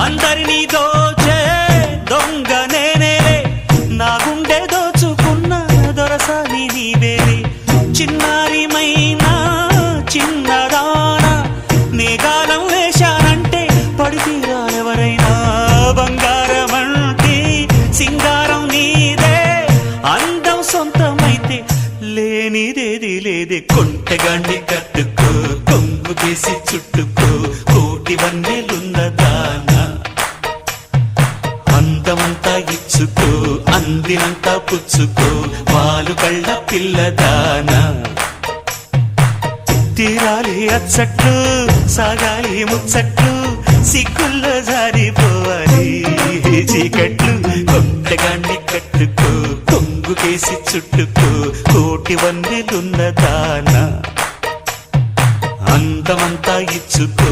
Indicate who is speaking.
Speaker 1: అందరినీ దోచే దొంగ నేనేలే, నా గుండె దోచుకున్న దొరసాని నీవేలే. చిన్నారిమైనా చిన్నదానా నేగాలం వేశానంటే పడితీరా ఎవరైనా. బంగారమంటే సింగారం నీదే, అందం సొంతమైతే లేనిదేది లేదే. కొంటగాండి కట్టుకో, కొంగు కేసి చుట్టుకో, కోటి వన్నెలున్నదానా. అందమంతా ఇచ్చుకో, అందినంతా పుచ్చుకో, పాలు కళ్ళ పిల్లదానా. తీరాలి అచ్చట్లు, సాగాలి ముచ్చట్లు, సిగ్గుల్లో జారిపోవాలి చీకట్లు. కొంటగాండి కట్టుకో, కొంగు కేసి చుట్టుకో, కోటి వన్నెలున్నదానా. అందమంతా ఇచ్చుకో